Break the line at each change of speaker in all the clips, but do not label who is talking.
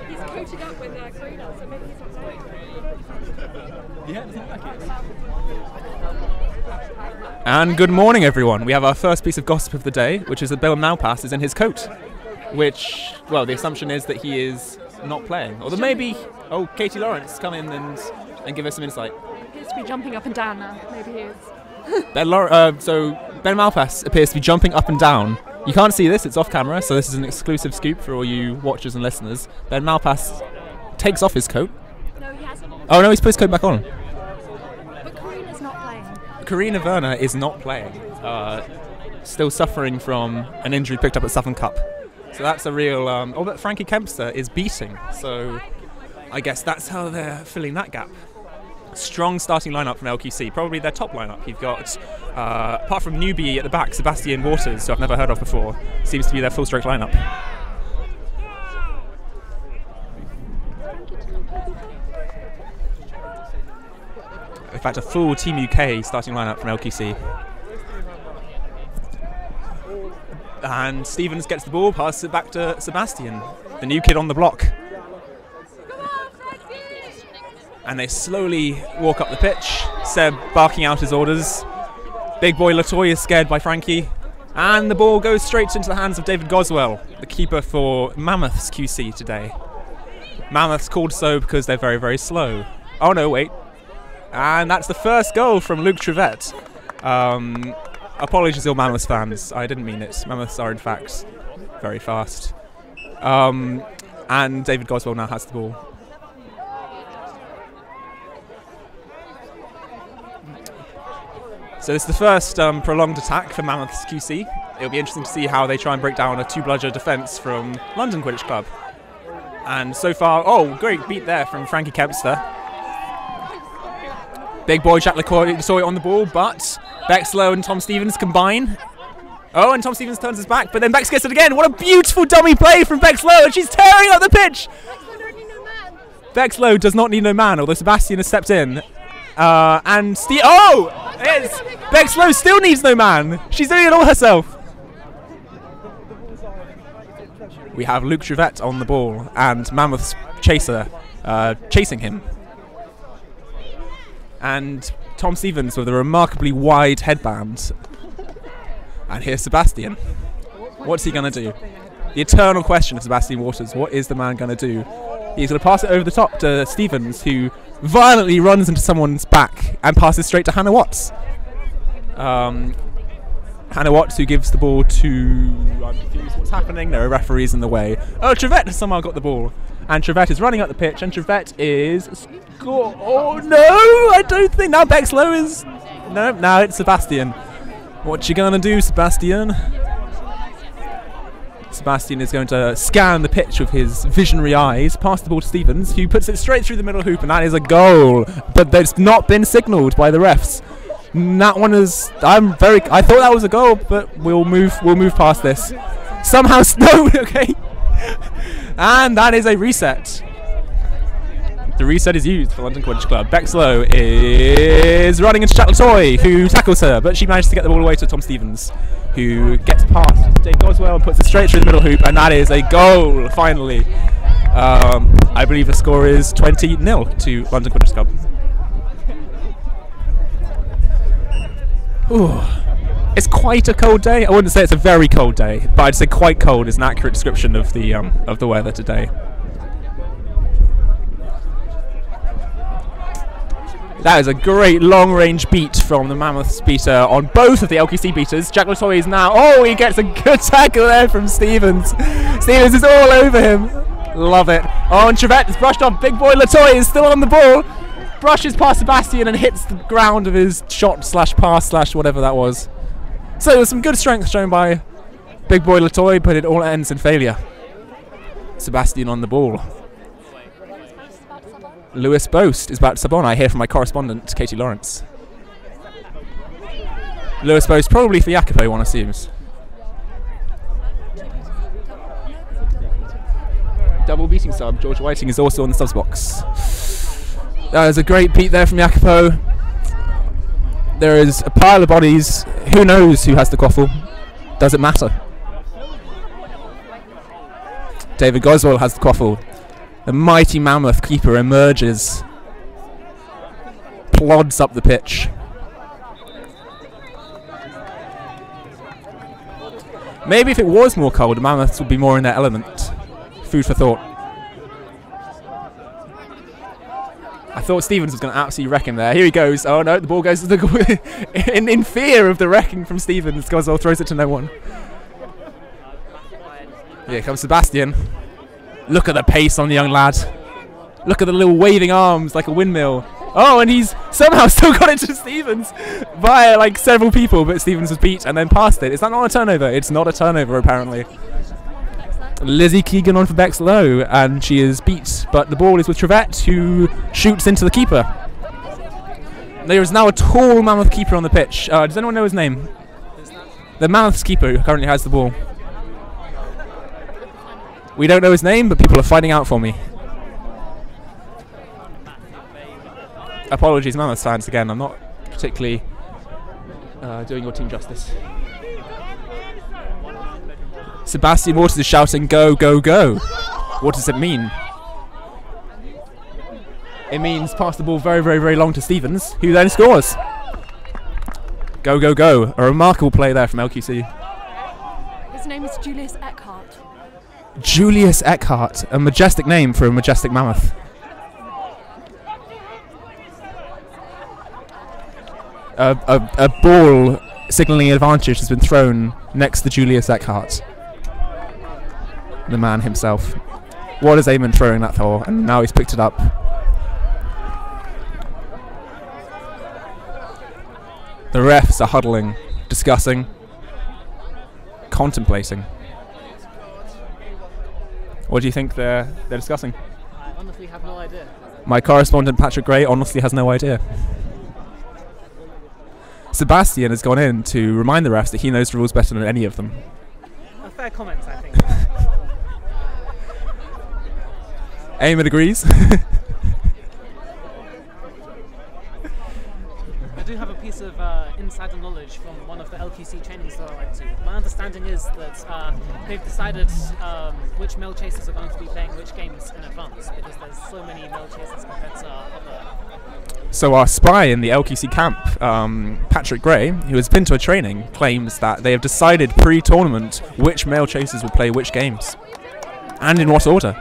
He's coated up with Karina, so maybe he's not playing.
Yeah, doesn't look like it. And good morning, everyone. We have our first piece of gossip of the day, which is that Bill Malpass is in his coat. Which, well, the assumption is that he is not playing. Although maybe, Katie Lawrence, come in and give us some insight.
He appears to be jumping up and down now. Maybe he is.
So Ben Malpass appears to be jumping up and down. You can't see this, it's off camera, so this is an exclusive scoop for all you watchers and listeners. Ben Malpass takes off his coat.
No, he hasn't.
Oh no, he's put his coat back on.
But Karina's not playing.
Karina Werner is not playing. Still suffering from an injury picked up at Southern Cup. So that's a real... but Frankie Kempster is beating, so I guess that's how they're filling that gap. Strong starting lineup from LQC, probably their top lineup. You've got, apart from newbie at the back, Sebastian Waters, who I've never heard of before, seems to be their full-stroke lineup. In fact, a full Team UK starting lineup from LQC. And Stevens gets the ball, passes it back to Sebastian, the new kid on the block. And they slowly walk up the pitch, Seb barking out his orders. Big boy Latoy is scared by Frankie. And the ball goes straight into the hands of David Goswell, the keeper for Mammoths QC today. Mammoths called so because they're very, very slow. Oh no, wait. And that's the first goal from Luke Trevette. Apologies, all Mammoths fans. I didn't mean it. Mammoths are, in fact, very fast. And David Goswell now has the ball. So this is the first prolonged attack for Mammoths QC. It'll be interesting to see how they try and break down a two-bludger defence from London Quidditch Club. And so far, great beat there from Frankie Kempster. Big boy Jack Latoy on the ball, but Bexlow and Tom Stevens combine. Oh, and Tom Stevens turns his back, but then Bex gets it again. What a beautiful dummy play from Bexlow, and she's tearing up the pitch! Bexlow does not need no man, although Sebastian has stepped in. Bexlow still needs no man. She's doing it all herself. We have Luke Trevette on the ball and Mammoth's chaser chasing him. And Tom Stevens with a remarkably wide headband. And here's Sebastian. What's he going to do? The eternal question of Sebastian Waters. What is the man going to do? He's going to pass it over the top to Stevens, who violently runs into someone's back and passes straight to Hannah Watts. Hannah Watts, who gives the ball to... I'm confused what's happening. There are referees in the way. Oh, Trevette has somehow got the ball. And Trevette is running up the pitch, and Trevette is... Oh, no! I don't think... Now Bexlow is... No, now it's Sebastian. What you gonna do, Sebastian? Sebastian is going to scan the pitch with his visionary eyes, pass the ball to Stevens, who puts it straight through the middle hoop, and that is a goal. But that's not been signalled by the refs. That one is... I thought that was a goal, but we'll move past this. Somehow... No, okay. And that is a reset. The reset is used for London Quidditch Club. Bexlow is running into Jack Latoy, who tackles her, but she manages to get the ball away to Tom Stevens, who gets past Dave Goswell and puts it straight through the middle hoop, and that is a goal, finally. I believe the score is 20-0 to London Quidditch Club. Ooh. It's quite a cold day. I wouldn't say it's a very cold day, but I'd say quite cold is an accurate description of the weather today. That is a great long-range beat from the Mammoths beater on both of the LQC beaters. Jack Latoy is now... Oh, he gets a good tackle there from Stevens. Stevens is all over him. Love it. Oh, and Trevette is brushed off. Big boy Latoy is still on the ball. Brushes past Sebastian and hits the ground of his shot slash pass slash whatever that was. So there was some good strength shown by Big boy Latoy, but it all ends in failure. Sebastian on the ball. Lewis Boast is about to sub on. I hear from my correspondent, Katie Lawrence. Lewis Boast probably for Jacopo, one assumes. Double beating sub. George Whiting is also on the subs box. That was a great beat there from Jacopo. There is a pile of bodies. Who knows who has the quaffle? Does it matter? David Goswell has the quaffle. The mighty Mammoth keeper emerges, plods up the pitch. Maybe if it was more cold, the Mammoths would be more in their element. Food for thought. I thought Stevens was going to absolutely wreck him there. Here he goes. Oh no, the ball goes to the in fear of the wrecking from Stevens. Goswell throws it to no one. Here comes Sebastian. Look at the pace on the young lad. Look at the little waving arms like a windmill. Oh, and he's somehow still got it to Stevens by like several people, but Stevens was beat and then passed it. Is that not a turnover? It's not a turnover apparently. Lizzie Keegan on for Bexlow, and she is beat, but the ball is with Trevette, who shoots into the keeper. There is now a tall Mammoth keeper on the pitch. Does anyone know his name? The Mammoth's keeper who currently has the ball. We don't know his name, but people are finding out for me. Apologies, Mammoths fans, again. I'm not particularly doing your team justice. Sebastian Waters is shouting, go, go, go. What does it mean? It means pass the ball very, very, very long to Stevens, who then scores. Go, go, go. A remarkable play there from LQC.
His name is Julius Eckhart.
Julius Eckhart, a majestic name for a majestic Mammoth. A ball signalling advantage has been thrown next to Julius Eckhart. The man himself. What is Eamon throwing that for? And now he's picked it up. The refs are huddling, discussing, contemplating. What do you think they're discussing?
I honestly have no idea.
My correspondent Patrick Gray honestly has no idea. Sebastian has gone in to remind the refs that he knows the rules better than any of them.
A fair comment, I think.
Eamon agrees.
I do have a piece of insider knowledge from one of the LQC trainings that I went to. My understanding is that they've decided which male chasers are going to be playing which games in advance, because there's so many male chasers compared to other.
So our spy in the LQC camp, Patrick Gray, who has been to a training, claims that they have decided pre-tournament which male chasers will play which games. And in what order.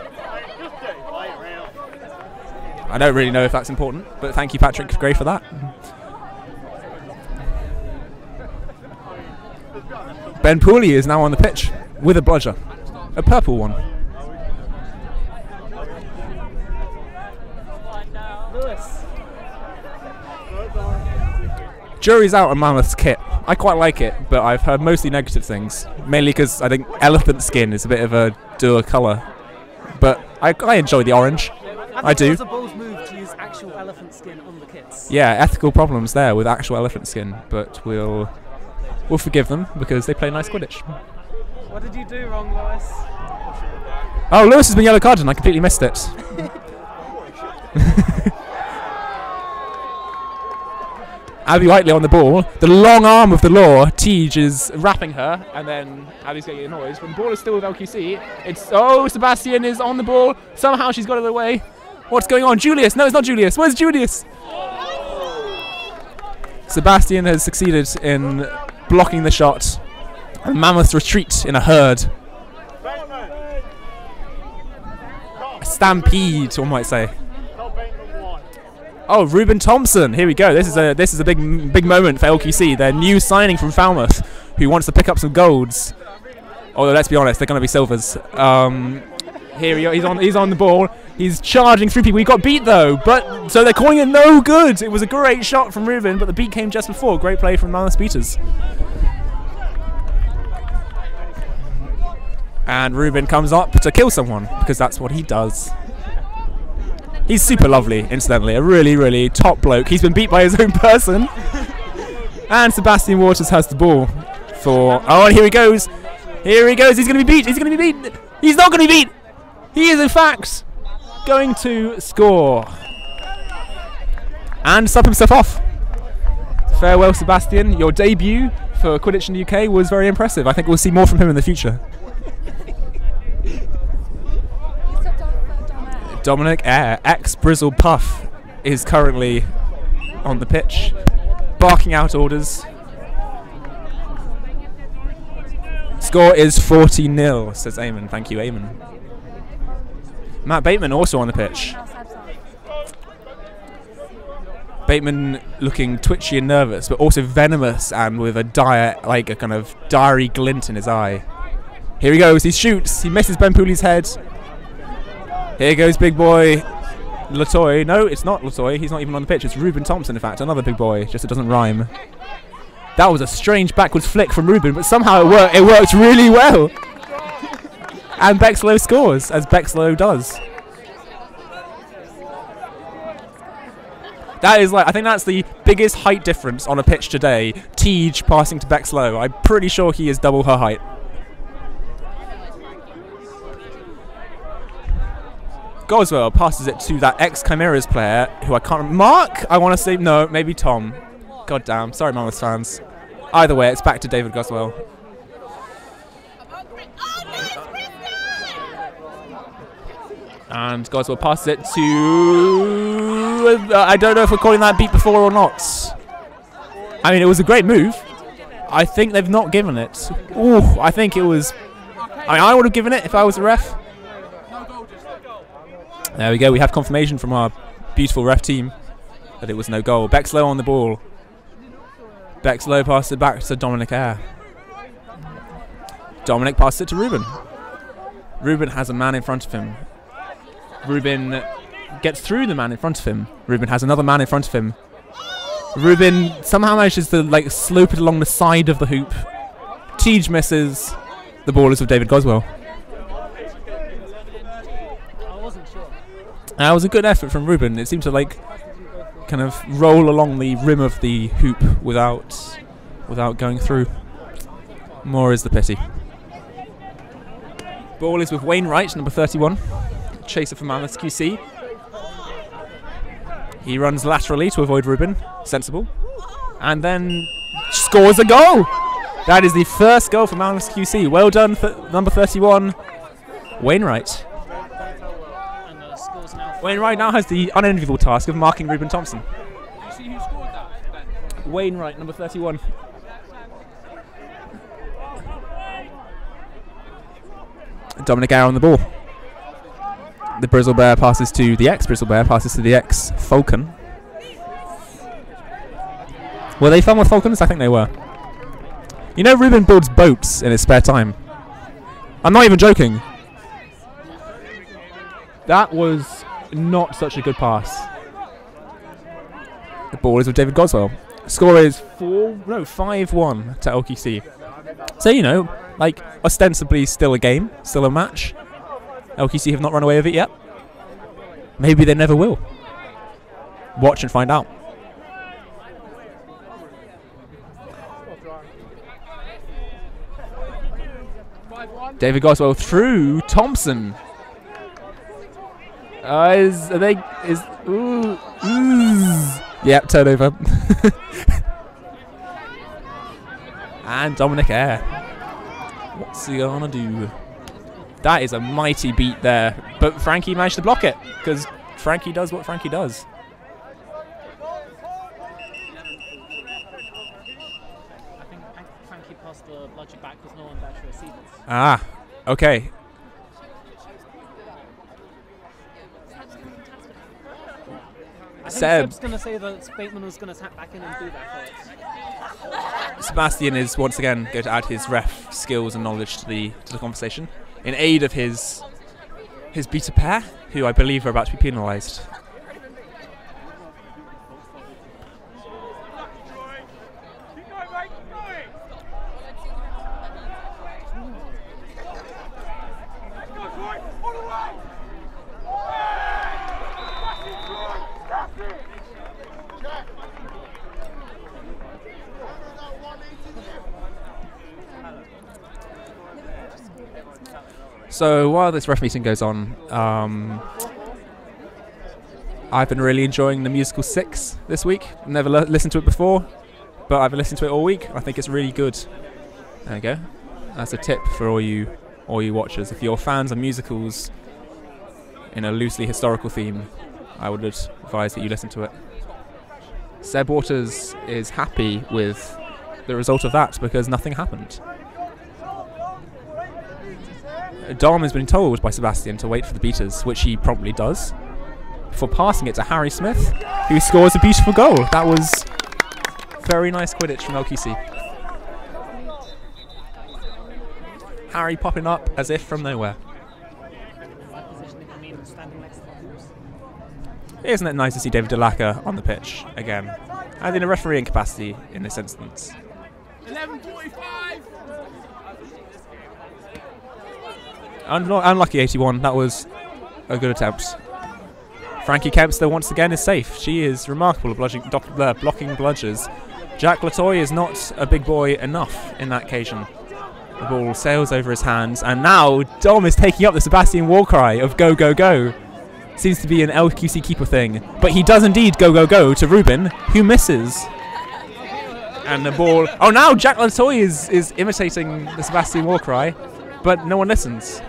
I don't really know if that's important, but thank you Patrick Gray for that. Ben Pooley is now on the pitch with a bludger, a purple one. Jury's out on Mammoth's kit. I quite like it, but I've heard mostly negative things. Mainly because I think elephant skin is a bit of a dour colour. But I enjoy the orange. I do.
It was a bold move to use actual elephant skin on the kits.
Yeah, ethical problems there with actual elephant skin, but we'll forgive them because they play nice Quidditch.
What did you do wrong, Lewis?
Oh, Lewis has been yellow carded and I completely missed it. Abby Whiteley on the ball. The long arm of the law. Tej is wrapping her, and then Abby's getting annoyed. But the ball is still with LQC. Sebastian is on the ball. Somehow she's got it away. What's going on? Julius? No, it's not Julius. Where's Julius? Sebastian has succeeded in blocking the shot. And Mammoths retreat in a herd. A stampede, one might say. Oh, Ruben Thompson! Here we go. This is a big moment for LQC. Their new signing from Falmouth, who wants to pick up some golds. Although let's be honest, they're going to be silvers. Here we go. He's on the ball. He's charging through people. He got beat though, but so they're calling it no good. It was a great shot from Ruben, but the beat came just before. Great play from Mammoth Beaters. And Ruben comes up to kill someone because that's what he does. He's super lovely, incidentally. A really, really top bloke. He's been beat by his own person. And Sebastian Waters has the ball for... Oh, and here he goes. Here he goes. He's going to be beat. He's going to be beat. He's not going to be beat. He is, in fact, going to score. And sub himself off. Farewell, Sebastian. Your debut for Quidditch in the UK was very impressive. I think we'll see more from him in the future. Dominic Eyre, ex-Brizzle Puff, is currently on the pitch, barking out orders. Score is 40-0, says Eamon. Thank you, Eamon. Matt Bateman also on the pitch. Bateman looking twitchy and nervous, but also venomous and with a a kind of diary glint in his eye. Here he goes, he shoots, he misses Ben Pooley's head. Here goes big boy Latoy. No, it's not Latoy, he's not even on the pitch, it's Ruben Thompson in fact, another big boy, just it doesn't rhyme. That was a strange backwards flick from Ruben, but somehow it worked really well. And Bexlow scores, as Bexlow does. That is I think that's the biggest height difference on a pitch today. Tej passing to Bexlow. I'm pretty sure he is double her height. Goswell passes it to that ex-Chimeras player, who I can't... Mark? I want to say... No, maybe Tom. God damn. Sorry, Mammoths fans. Either way, it's back to David Goswell. And Goswell passes it to... I don't know if we're calling that beat before or not. I mean, it was a great move. I think they've not given it. Ooh, I think it was... I mean, I would have given it if I was a ref. There we go. We have confirmation from our beautiful ref team that it was no goal. Bexlow on the ball. Bexlow passes it back to Dominic Eyre. Dominic passes it to Ruben. Ruben has a man in front of him. Ruben gets through the man in front of him. Ruben has another man in front of him. Ruben somehow manages to slope it along the side of the hoop. Tej misses. The ball is with David Goswell. That was a good effort from Ruben. It seemed to kind of roll along the rim of the hoop without going through. More is the pity. Ball is with Wainwright, number 31. Chaser for Mammoths QC. He runs laterally to avoid Ruben. Sensible. And then scores a goal! That is the first goal for Mammoths QC. Well done for number 31, Wainwright. Wainwright now has the unenviable task of marking Ruben Thompson.
You see who scored that, Ben?
Wainwright, number 31. Dominic Eyre on the ball. The Brizzle Bear passes to the ex-Brizzle Bear, passes to the ex-Falcon. Were they fun with Falcons? I think they were. You know Ruben builds boats in his spare time. I'm not even joking. That was not such a good pass. The ball is with David Goswell. Score is 5-1 to LQC. So, you know, ostensibly still a game, still a match. LQC have not run away with it yet. Maybe they never will. Watch and find out. David Goswell through Thompson. Yep, turnover. And Dominic Eyre. What's he gonna do? That is a mighty beat there, but Frankie managed to block it because Frankie does what Frankie does.
I think Frankie passed the logic back because no one there to receive it.
Ah, okay.
I think Seb's going to say that Bateman was going to tap back in and do that for us.
Sebastian is once again going to add his ref skills and knowledge to the conversation in aid of his beta pair, who I believe are about to be penalised. So while this ref meeting goes on, I've been really enjoying the musical 6 this week. Never listened to it before. but I've been listening to it all week. I think it's really good. There we go. That's a tip for all you watchers. If you're fans of musicals in a loosely historical theme, I would advise that you listen to it. Seb Waters is happy with the result of that because nothing happened. Dom has been told by Sebastian to wait for the beaters, which he promptly does, before passing it to Harry Smith, who scores a beautiful goal. That was very nice Quidditch from LQC. Harry popping up as if from nowhere. Isn't it nice to see David Delacca on the pitch again, and in a refereeing capacity in this instance?
11:45.
Unlucky 81. That was a good attempt. Frankie Kempster once again is safe. She is remarkable at blocking bludgers. Jack Latoy is not a big boy enough in that occasion. The ball sails over his hands, and now Dom is taking up the Sebastian war cry of go, go, go. Seems to be an LQC keeper thing, but he does indeed go, go, go to Ruben, who misses. And the ball... Oh, now Jack Latoy is imitating the Sebastian war cry, but no one listens.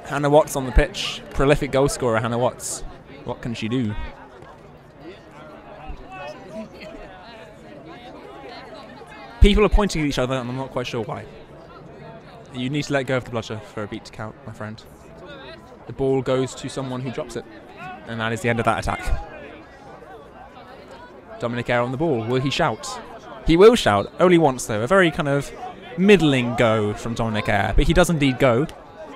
Hannah Watts on the pitch. Prolific goal scorer, Hannah Watts. What can she do? People are pointing at each other, and I'm not quite sure why. You need to let go of the bludger for a beat to count, my friend. The ball goes to someone who drops it, and that is the end of that attack. Dominic Eyre on the ball. Will he shout? He will shout. Only once, though. A very kind of middling go from Dominic Eyre, but he does indeed go.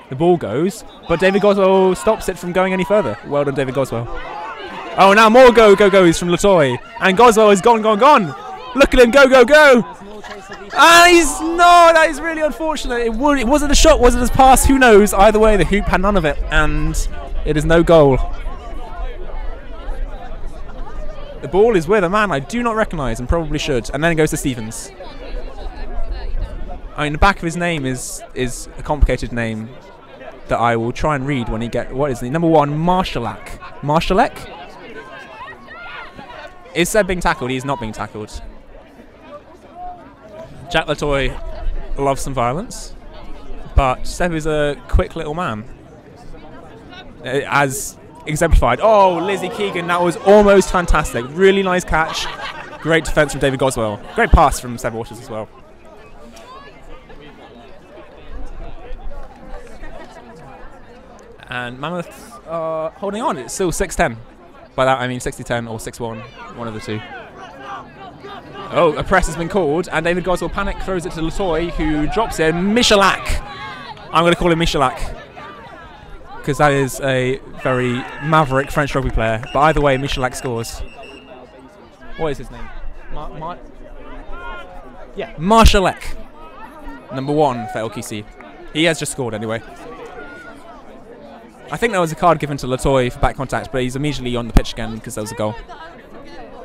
The ball goes, but David Goswell stops it from going any further. Well done, David Goswell. Oh, now more goes from Latoy, and Goswell is gone. Look at him, go. And that is really unfortunate. It wasn't a shot, wasn't a pass, who knows? Either way, the hoop had none of it, and it is no goal. The ball is with a man I do not recognise and probably should, and then it goes to Stevens. I mean, the back of his name is a complicated name that I will try and read when he what is the number 1, Marshallak. Marshallek? Is Seb being tackled? He is not being tackled. Jack Latoy loves some violence, but Seb is a quick little man. As exemplified. Oh, Lizzie Keegan, that was almost fantastic. Really nice catch. Great defence from David Goswell. Great pass from Seb Waters as well. And Mammoths are holding on. It's still 6-10. By that I mean 60-10 or 6-1, one of the two. Oh, a press has been called, and David Goswell panic throws it to Latoy, who drops it. Michalak. I'm going to call him Michalak, because that is a very maverick French rugby player. But either way, Michalak scores. What is his name? Marshallek. Number 1 for LQC. He has just scored anyway. I think there was a card given to Latoy for back contact, but he's immediately on the pitch again because there was a goal.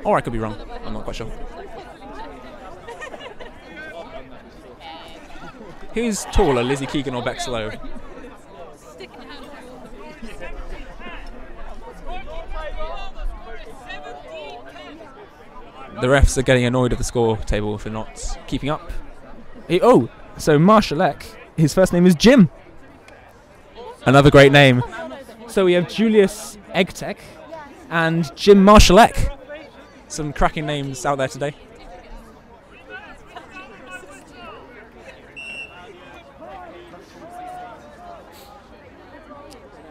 Or I could be wrong. I'm not quite sure. Who's taller, Lizzie Keegan or Bex Lowe? The refs are getting annoyed at the score table for not keeping up. So Marshallek, his first name is Jim. Another great name. So we have Julius Egtek and Jim Marshallek. Some cracking names out there today.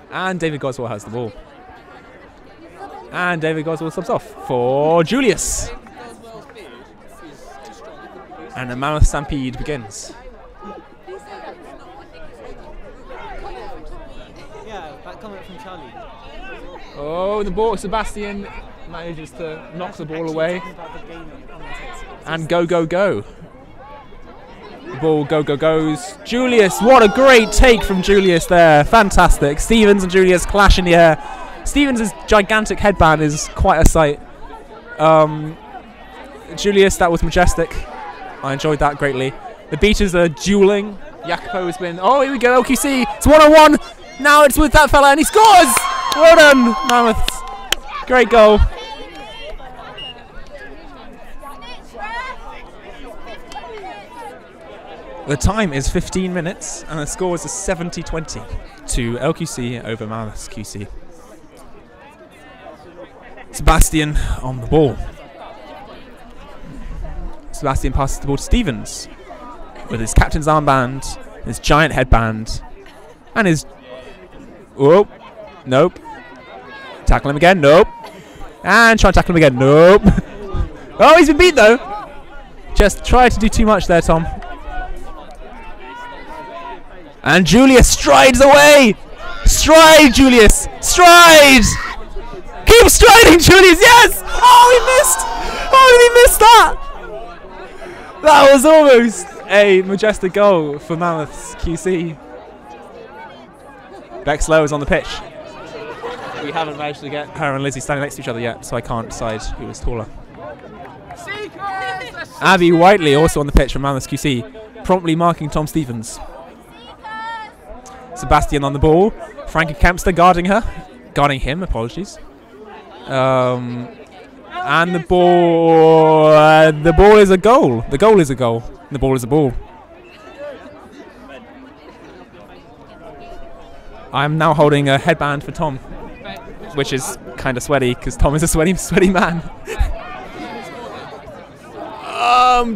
And David Goswell has the ball. And David Goswell subs off for Julius. And the Mammoth Stampede begins.
Yeah, that comment from Charlie.
Oh, the ball. Sebastian manages to knock the ball away. And go. The ball goes. Julius, what a great take from Julius there. Fantastic. Stevens and Julius clash in the air. Stevens' gigantic headband is quite a sight. Julius, that was majestic. I enjoyed that greatly. The beaters are dueling. Jacopo has been... Oh, here we go, LQC. It's 1-on-1. Now it's with that fella, and he scores! Well done, Mammoths. Great goal. The time is 15 minutes, and the score is a 70-20 to LQC over Mammoths QC. Sebastian on the ball. Sebastian passes the ball to Stevens with his captain's armband, his giant headband, and his... Oh, nope. Tackle him again, nope. And try and tackle him again, nope. Oh, he's been beat though. Just tried to do too much there, Tom. And Julius strides away! Stride, Julius! Stride! Keep striding, Julius! Yes! Oh, he missed! Oh, he missed that! That was almost a majestic goal for Mammoths QC. Bexlow is on the pitch. We haven't managed to get her and Lizzie standing next to each other yet, so I can't decide who is taller. Abby Whiteley also on the pitch from Mammoths QC, promptly marking Tom Stevens. Sebastian on the ball. Frankie Kempster guarding him, apologies. And the ball is a goal. The goal is a goal. The ball is a ball. I'm now holding a headband for Tom, which is kind of sweaty because Tom is a sweaty man.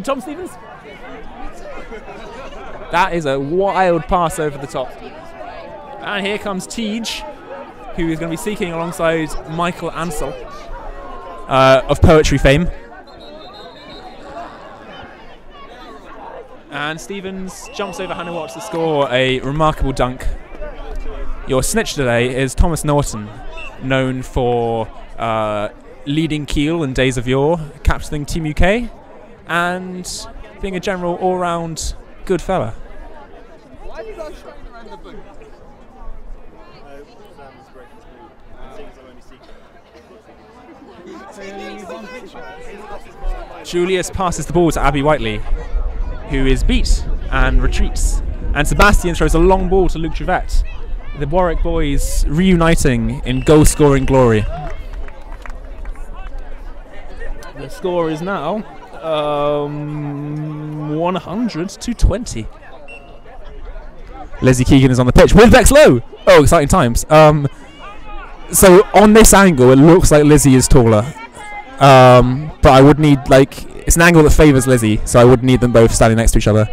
Tom Stevens. That is a wild pass over the top. And here comes Tej, who is going to be seeking alongside Michael Ansel of poetry fame. And Stevens jumps over Hannah Watts to score a remarkable dunk. Your snitch today is Thomas Norton, known for leading Kiel in days of yore, captaining Team UK, and being a general all-round good fella.
Why are you guys shouting around the booth?
Julius passes the ball to Abby Whiteley, who is beat and retreats. And Sebastian throws a long ball to Luke Trivette. The Warwick boys reuniting in goal-scoring glory. The score is now 100-20. Lizzie Keegan is on the pitch with Bexlow. Oh, exciting times. So on this angle, it looks like Lizzie is taller. But I would need, like, it's an angle that favours Lizzie, so I would need them both standing next to each other.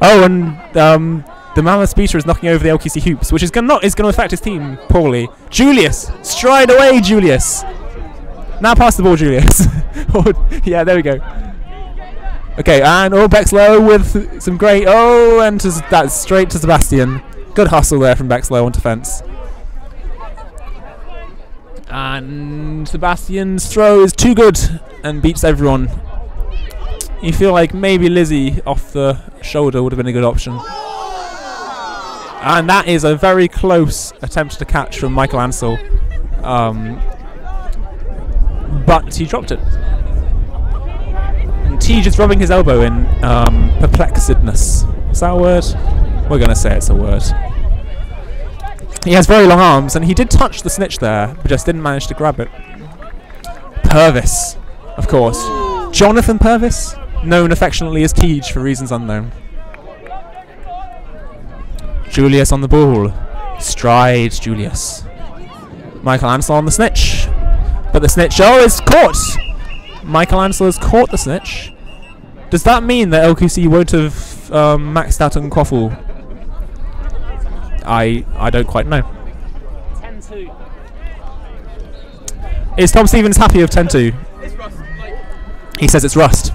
Oh, and the Mammoth Speaker is knocking over the LQC hoops, which is going to affect his team poorly. Julius! Stride away, Julius! Now pass the ball, Julius. Yeah, there we go. Okay, and Bexlow with some great... Oh, and that's straight to Sebastian. Good hustle there from Bexlow on defence. And Sebastian's throw is too good and beats everyone. You feel like maybe Lizzie off the shoulder would have been a good option. And that is a very close attempt to catch from Michael Ansel. But he dropped it. And T just rubbing his elbow in perplexedness. Is that a word? We're going to say it's a word. He has very long arms, and he did touch the snitch there, but just didn't manage to grab it. Purvis, of course. Jonathan Purvis, known affectionately as Tej for reasons unknown. Julius on the ball. Stride, Julius. Michael Ansel on the snitch. But the snitch, is caught! Michael Ansel has caught the snitch. Does that mean that LQC won't have maxed out on Quaffle? I don't quite know.
10-2.
Is Tom Stevens happy with 10-2? He says it's rust.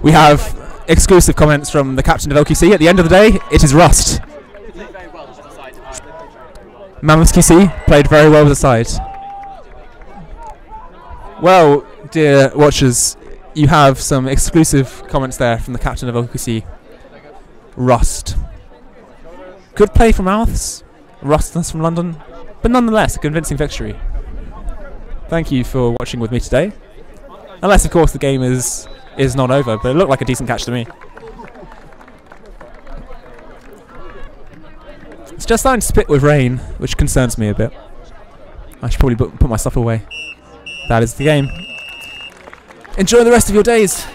We have exclusive comments from the captain of LQC. At the end of the day, it is rust. Mammoths QC played very well with the side. Well, dear watchers, you have some exclusive comments there from the captain of LQC. Rust. Good play from Mammoths, rustness from London, but nonetheless a convincing victory. Thank you for watching with me today. Unless, of course, the game is not over, but it looked like a decent catch to me. It's just starting to spit with rain, which concerns me a bit. I should probably put my stuff away. That is the game. Enjoy the rest of your days.